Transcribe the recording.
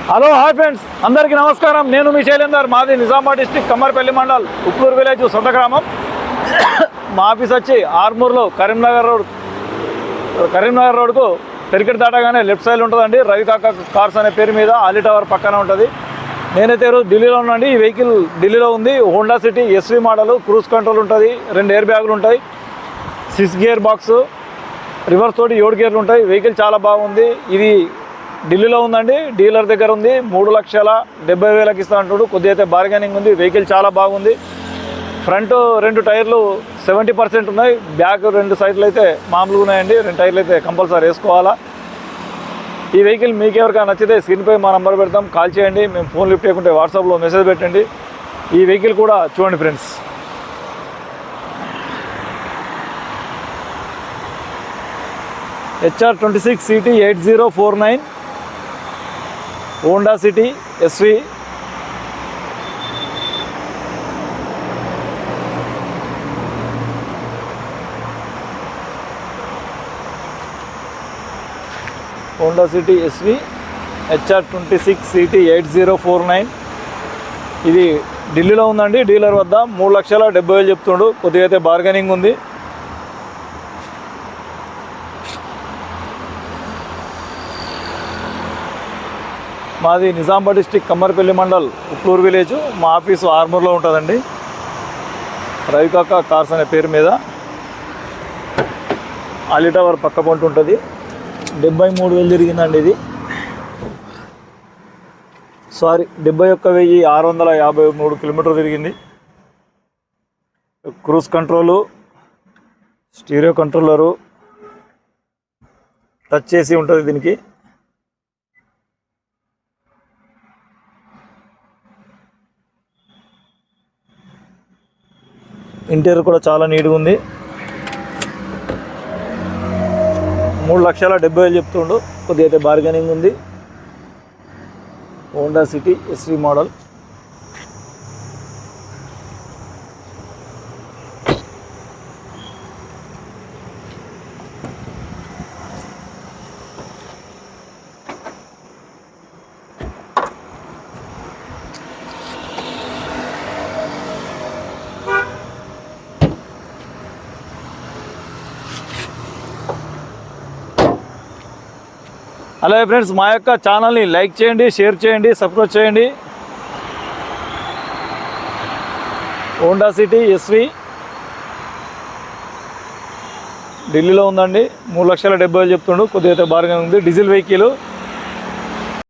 Hello hi friends, అందరికీ నమస్కారం. నేను మీ శైలేందర్. మాది నిజామాబాద్ డిస్టిక్ కమ్మర్పల్లి మండల్ ఉప్లూరు విలేజ్ సొంత గ్రామం. మా ఆఫీస్ వచ్చి ఆర్మూర్లో కరీంనగర్ రోడ్కు పెరికెట్ దాటగానే లెఫ్ట్ సైడ్ ఉంటుందండి. రవికాక కార్స్ అనే పేరు మీద ఆలీ టవర్ పక్కన ఉంటుంది. నేనైతే ఈరోజు ఢిల్లీలో ఉన్నాండి. ఈ వెహికల్ ఢిల్లీలో ఉంది. Honda City SV model, cruise control ఉంటుంది, 2 ఎయిర్ బ్యాగులు ఉంటాయి, 6 గేర్ బాక్స్, రివర్స్ తోటి 7 గేర్లు ఉంటాయి. వెహికల్ చాలా బాగుంది. ఇది ఢిల్లీలో ఉందండి, డీలర్ దగ్గర ఉంది. 3,70,000 ఇస్తా అంటాడు. కొద్దిగా అయితే బార్గెనింగ్ ఉంది. వెహికల్ చాలా బాగుంది. ఫ్రంట్ 2 టైర్లు 70% ఉన్నాయి. బ్యాక్ 2 సైడ్లు అయితే మామూలుగా ఉన్నాయండి. 2 టైర్లు అయితే కంపల్సరీ వేసుకోవాలా. ఈ వెహికల్ మీకు ఎవరికైనా నచ్చితే స్క్రీన్పై మా నంబర్ పెడతాం, కాల్ చేయండి. మేము ఫోన్ లిఫ్ట్ చేయకుంటే వాట్సాప్లో మెసేజ్ పెట్టండి. ఈ వెహికల్ కూడా చూడండి friends. HR26 CT 8049 Honda City SV. Honda City SV HR26 CT 8049. ఇది ఢిల్లీలో ఉందండి. డీలర్ వద్ద 3,70,000 చెప్తుండు. కొద్దిగా అయితే బార్గెనింగ్ ఉంది. మాది నిజామాబాద్ డిస్టిక్ కమ్మర్పల్లి మండల్ ఉప్లూరు విలేజ్. మా ఆఫీసు ఆర్మూర్లో ఉంటుందండి. రవికాక కార్స్ అనే పేరు మీద ఆలీ టవర్ పక్క పొంటి ఉంటుంది. 73,000 తిరిగిందండి. ఇది 71,653 కిలోమీటర్ తిరిగింది. Cruise control, stereo controller, touch చేసి ఉంటుంది దీనికి. ఇంటీరియర్ కూడా చాలా నీట్గా ఉంది. 3,70,000 చెప్తుండు. కొద్దిగా అయితే బార్గెనింగ్ ఉంది. Honda City SV model. అలాగే ఫ్రెండ్స్, మా యొక్క ఛానల్ని లైక్ చేయండి, షేర్ చేయండి, సబ్స్క్రైబ్ చేయండి. హోండా సిటీ ఎస్వి ఢిల్లీలో ఉందండి. 3,70,000 చెప్తుండు. కొద్దిగా అయితే బార్గెనింగ్ ఉంది. Diesel vehicle.